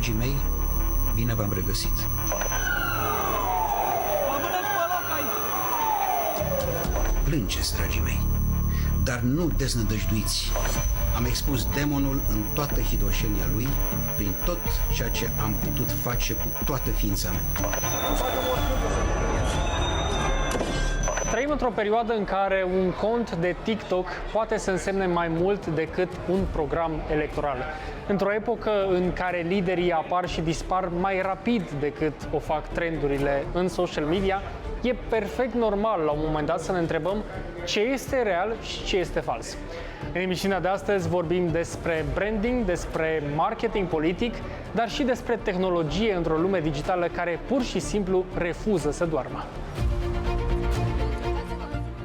Dragii mei, bine v-am regăsit! Plângeți, dragii mei, dar nu deznădăjduiți. Am expus demonul în toată hidoșenia lui, prin tot ceea ce am putut face cu toată ființa mea. Trăim într-o perioadă în care un cont de TikTok poate să însemne mai mult decât un program electoral. Într-o epocă în care liderii apar și dispar mai rapid decât o fac trendurile în social media, e perfect normal la un moment dat să ne întrebăm ce este real și ce este fals. În emisiunea de astăzi vorbim despre branding, despre marketing politic, dar și despre tehnologie într-o lume digitală care pur și simplu refuză să doarmă.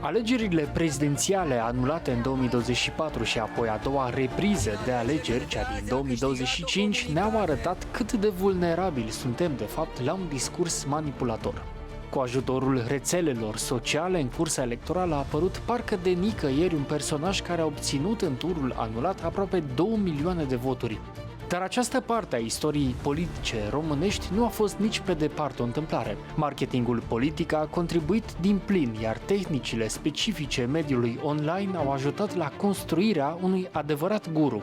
Alegerile prezidențiale anulate în 2024 și apoi a doua repriză de alegeri, cea din 2025, ne-au arătat cât de vulnerabili suntem, de fapt, la un discurs manipulator. Cu ajutorul rețelelor sociale, în cursa electorală a apărut parcă de nicăieri un personaj care a obținut în turul anulat aproape 2 milioane de voturi. Dar această parte a istoriei politice românești nu a fost nici pe departe o întâmplare. Marketingul politic a contribuit din plin, iar tehnicile specifice mediului online au ajutat la construirea unui adevărat guru.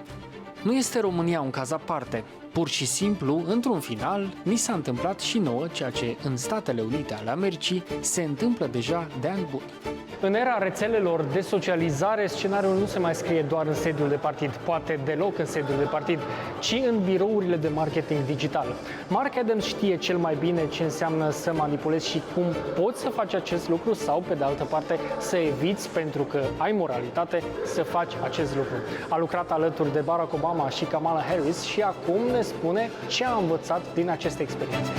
Nu este România un caz aparte. Pur și simplu, într-un final, ni s-a întâmplat și nouă ceea ce în Statele Unite ale Americii se întâmplă deja de ani buni. În era rețelelor de socializare, scenariul nu se mai scrie doar în sediul de partid, poate deloc în sediul de partid, ci în birourile de marketing digital. Mark Adams știe cel mai bine ce înseamnă să manipulezi și cum poți să faci acest lucru sau, pe de altă parte, să eviți, pentru că ai moralitate, să faci acest lucru. A lucrat alături de Barack Obama și Kamala Harris și acum ne spune ce a învățat din aceste experiențe.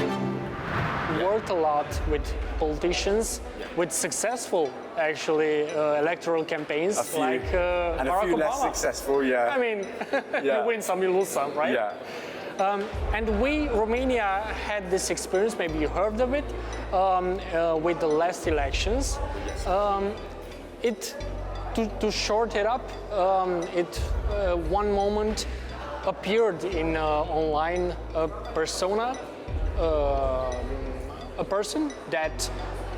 Worked a lot with politicians, with successful actually electoral campaigns like and Barack a few Obama. less successful, yeah. I mean, you win some, you lose some, right? Yeah. And we, Romania, had this experience, maybe you heard of it, with the last elections. To short it up, one moment appeared in online a persona, a person that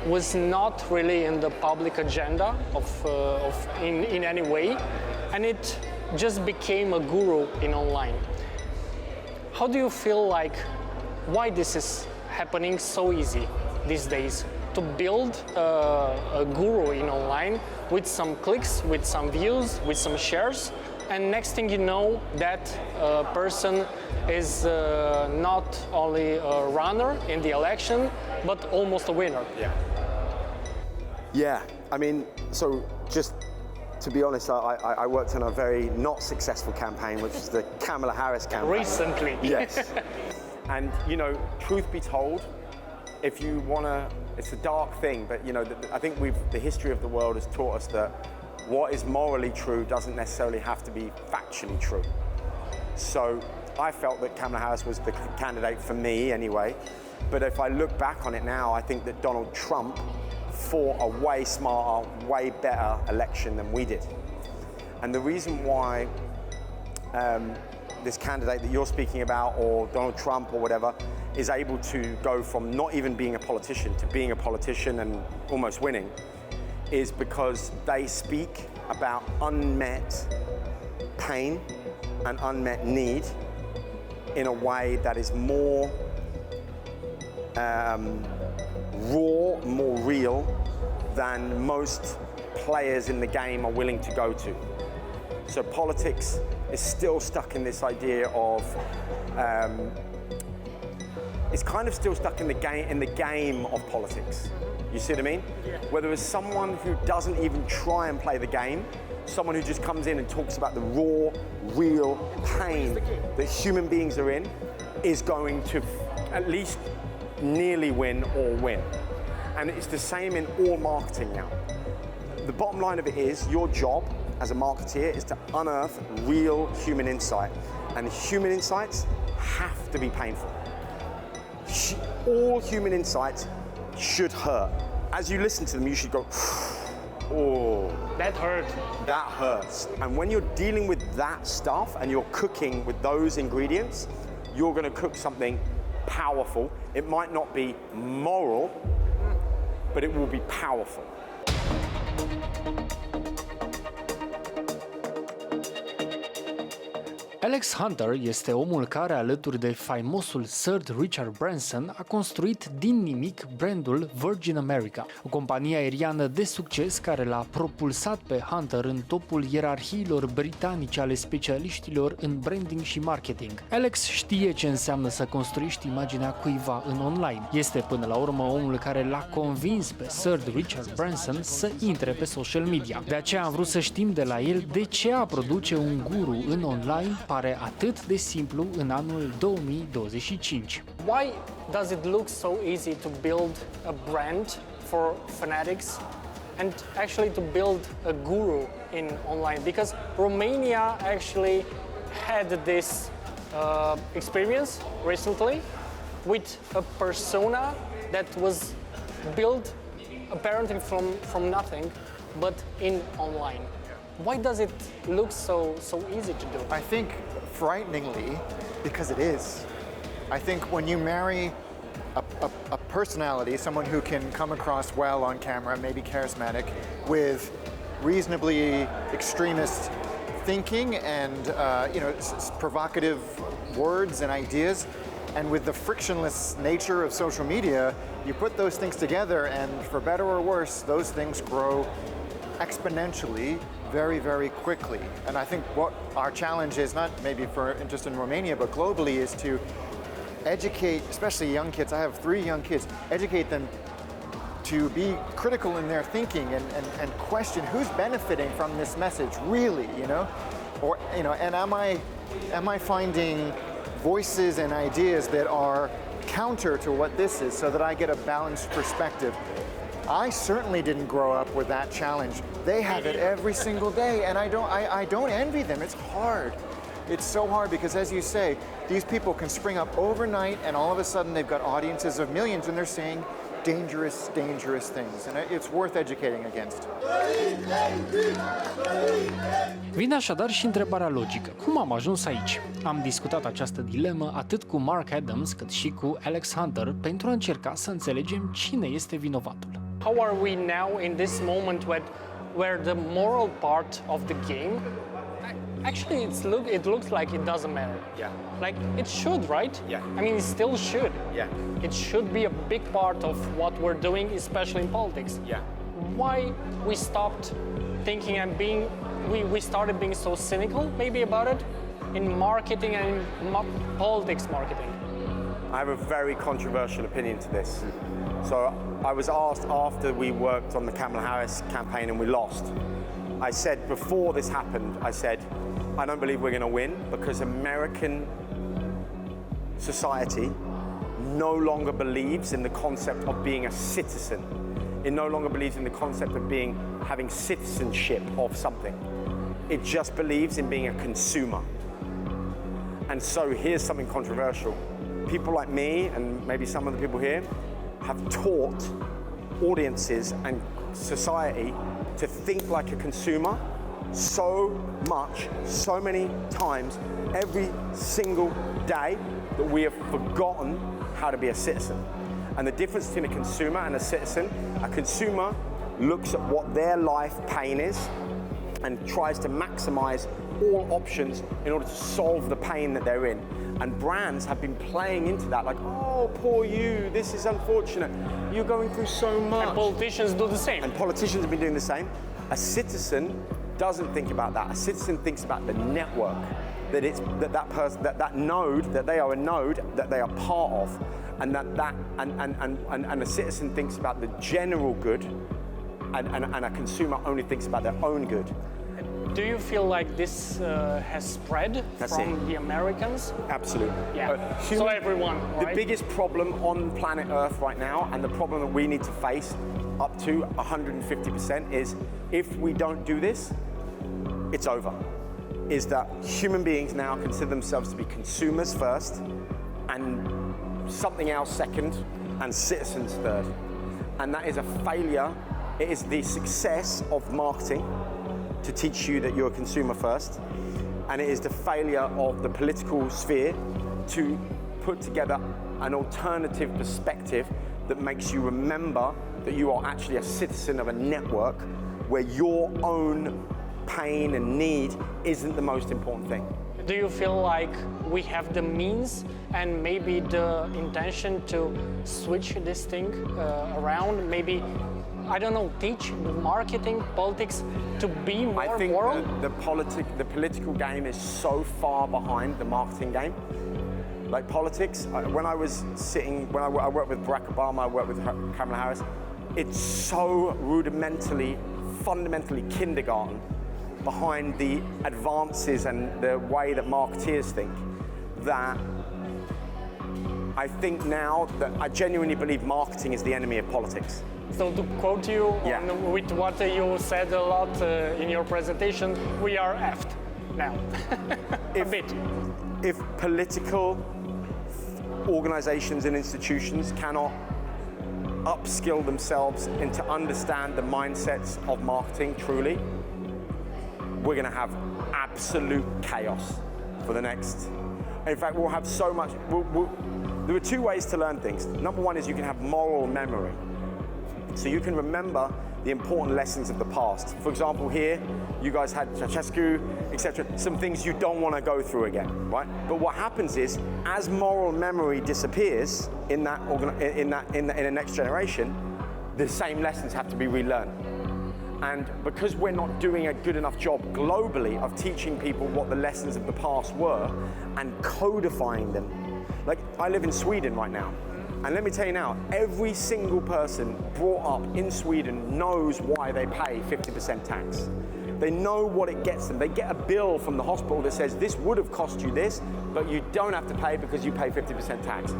was not really in the public agenda in any way, and it just became a guru in online. How do you feel like why this is happening so easy these days? To build a guru in online with some clicks, with some views, with some shares, and next thing you know, that person is not only a runner in the election, but almost a winner. Yeah, I mean, so just to be honest, I worked on a very not successful campaign, which is the Kamala Harris campaign. Recently. Yes. And, you know, truth be told, if you want to, it's a dark thing, but, you know, I think the history of the world has taught us that what is morally true doesn't necessarily have to be factually true. So I felt that Kamala Harris was the candidate for me anyway. But if I look back on it now, I think that Donald Trump fought a way smarter, way better election than we did. And the reason why this candidate that you're speaking about, or Donald Trump or whatever, is able to go from not even being a politician to being a politician and almost winning, is because they speak about unmet pain and unmet need in a way that is more raw, more real than most players in the game are willing to go to. So politics is still stuck in this idea of it's kind of still stuck in the game of politics. You see what I mean? Yeah. Where there is someone who doesn't even try and play the game, someone who just comes in and talks about the raw, real pain that human beings are in, is going to at least nearly win or win. And it's the same in all marketing now. The bottom line of it is your job as a marketeer is to unearth real human insight. And human insights have to be painful. All human insights should hurt. As you listen to them, you should go, oh. That hurt. That hurts. And when you're dealing with that stuff and you're cooking with those ingredients, you're going to cook something powerful. It might not be moral, but it will be powerful. Alex Hunter este omul care, alături de faimosul Sir Richard Branson, a construit din nimic brandul Virgin America, o companie aeriană de succes care l-a propulsat pe Hunter în topul ierarhiilor britanice ale specialiștilor în branding și marketing. Alex știe ce înseamnă să construiești imaginea cuiva în online. Este până la urmă omul care l-a convins pe Sir Richard Branson să intre pe social media. De aceea am vrut să știm de la el de ce a produce un guru în online pare atât de simplu în anul 2025. Why does it look so easy to build a brand for fanatics and actually to build a guru in online? Because Romania actually had this experience recently with a persona that was built apparently from nothing, but in online. Why does it look so easy to do? I think frighteningly, because it is. I think when you marry a personality, someone who can come across well on camera, maybe charismatic, with reasonably extremist thinking and provocative words and ideas, and with the frictionless nature of social media, you put those things together, and for better or worse, those things grow exponentially very, very quickly. And I think what our challenge is, not maybe for just in Romania, but globally, is to educate, especially young kids. I have 3 young kids. Educate them to be critical in their thinking and question who's benefiting from this message, really, and am I finding voices and ideas that are counter to what this is, so that I get a balanced perspective. I certainly didn't grow up with that challenge. They have it every single day, and I don't envy them. It's hard. It's so hard because, as you say, these people can spring up overnight, and all of a sudden they've got audiences of millions, and they're saying dangerous, dangerous things, and it's worth educating against. Vine așadar și întrebarea logică. Cum am ajuns aici? Am discutat această dilemă atât cu Mark Adams cât și cu Alex Hunter pentru a încerca să înțelegem cine este vinovatul. How are we now in this moment where the moral part of the game actually it looks like it doesn't matter. Yeah. Like it should, right? Yeah. I mean, it still should. Yeah. It should be a big part of what we're doing, especially in politics. Yeah. Why we stopped thinking and we started being so cynical maybe about it in marketing and in politics marketing? I have a very controversial opinion to this. So I was asked after we worked on the Kamala Harris campaign and we lost. I said before this happened, I don't believe we're going to win because American society no longer believes in the concept of being a citizen. It no longer believes in the concept of having citizenship of something. It just believes in being a consumer. And so here's something controversial. People like me, and maybe some of the people here, have taught audiences and society to think like a consumer so much, so many times, every single day, that we have forgotten how to be a citizen. And the difference between a consumer and a consumer looks at what their life pain is and tries to maximize all options in order to solve the pain that they're in. And brands have been playing into that, like, oh, poor you, this is unfortunate, you're going through so much. And politicians do the same. And politicians have been doing the same. A citizen doesn't think about that. A citizen thinks about the network, that person, that node, that they are a node, that they are part of, and and a citizen thinks about the general good, and a consumer only thinks about their own good. Do you feel like this has spread from the Americans? Absolutely. Yeah. So everyone, right? The biggest problem on planet Earth right now, and the problem that we need to face up to 150%, is if we don't do this, it's over. Is that human beings now consider themselves to be consumers first, and something else second, and citizens third. And that is a failure. It is the success of marketing to teach you that you're a consumer first, and it is the failure of the political sphere to put together an alternative perspective that makes you remember that you are actually a citizen of a network where your own pain and need isn't the most important thing. Do you feel like we have the means and maybe the intention to switch this thing around? Maybe, I don't know, teach marketing, politics to be more I think moral? the political game is so far behind the marketing game. Like politics, when I worked with Barack Obama, I worked with Kamala Harris, it's so rudimentally, fundamentally kindergarten behind the advances and the way that marketeers think, that I think now that I genuinely believe marketing is the enemy of politics. So to quote you Yeah. with what you said a lot in your presentation, we are effed now. A bit. If political organizations and institutions cannot upskill themselves and to understand the mindsets of marketing truly, we're going to have absolute chaos for the next. In fact, we'll have so much. There are two ways to learn things. Number one is you can have moral memory. So you can remember the important lessons of the past. For example, here, you guys had Georgescu, etc. Some things you don't want to go through again, right? But what happens is, as moral memory disappears in the next generation, the same lessons have to be relearned. And because we're not doing a good enough job globally of teaching people what the lessons of the past were and codifying them. Like, I live in Sweden right now. And let me tell you now, every single person brought up in Sweden knows why they pay 50% tax. They know what it gets them. They get a bill from the hospital that says this would have cost you this, but you don't have to pay because you pay 50% tax.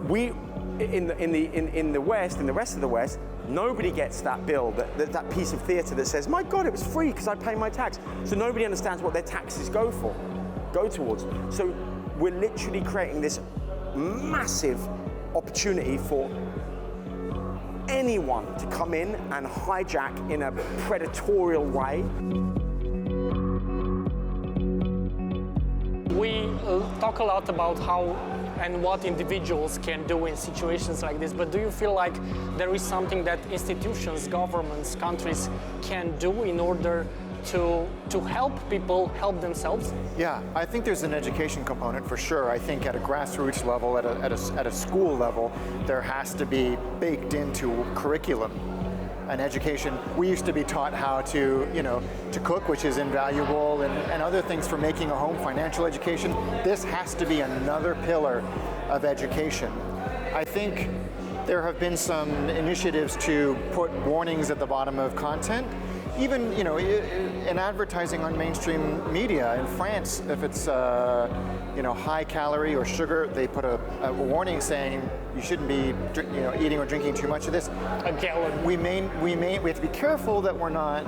We, in the West, in the rest of the West, nobody gets that bill, that piece of theatre that says, my God, it was free because I pay my tax. So nobody understands what their taxes go towards. So we're literally creating this massive opportunity for anyone to come in and hijack in a predatorial way. We talk a lot about how and what individuals can do in situations like this, but do you feel like there is something that institutions, governments, countries can do in order to help people help themselves? Yeah, I think there's an education component for sure. I think at a grassroots level, at a school level, there has to be baked into curriculum an education. We used to be taught how to cook, which is invaluable, and other things for making a home, financial education. This has to be another pillar of education. I think there have been some initiatives to put warnings at the bottom of content. Even in advertising on mainstream media in France, if it's high calorie or sugar, they put a warning saying you shouldn't be eating or drinking too much of this. A gallon. We have to be careful that we're not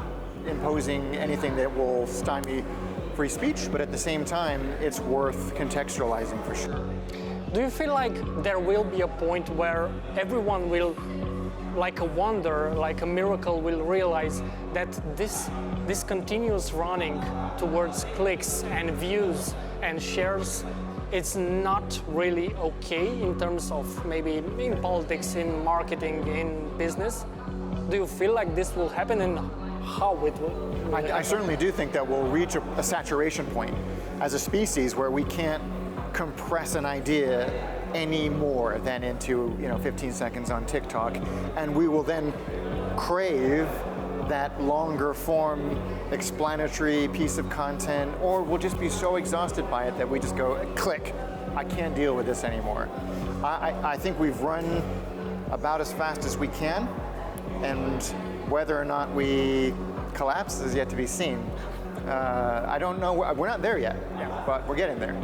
imposing anything that will stymie free speech, but at the same time, it's worth contextualizing for sure. Do you feel like there will be a point where everyone will, like a wonder, like a miracle, will realize that this continuous running towards clicks and views and shares, it's not really okay in terms of maybe in politics, in marketing, in business? Do you feel like this will happen, and how it will happen? I certainly do think that we'll reach a saturation point as a species where we can't compress an idea any more than into 15 seconds on TikTok, and we will then crave that longer form explanatory piece of content, or we'll just be so exhausted by it that we just go click, I can't deal with this anymore. I think we've run about as fast as we can, and whether or not we collapse is yet to be seen. I don't know, we're not there yet, but we're getting there.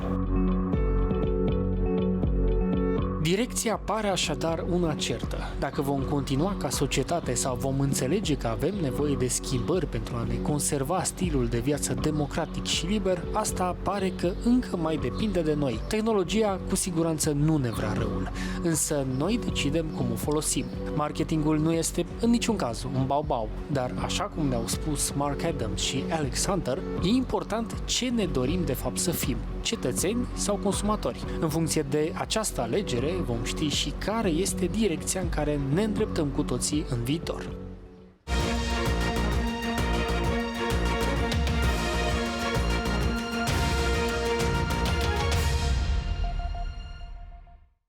Direcția pare așadar una certă. Dacă vom continua ca societate sau vom înțelege că avem nevoie de schimbări pentru a ne conserva stilul de viață democratic și liber, asta pare că încă mai depinde de noi. Tehnologia cu siguranță nu ne vrea răul, însă noi decidem cum o folosim. Marketingul nu este în niciun caz un bau-bau, dar așa cum ne-au spus Mark Adams și Alex Hunter, e important ce ne dorim de fapt să fim, cetățeni sau consumatori. În funcție de această alegere vom ști și care este direcția în care ne îndreptăm cu toții în viitor.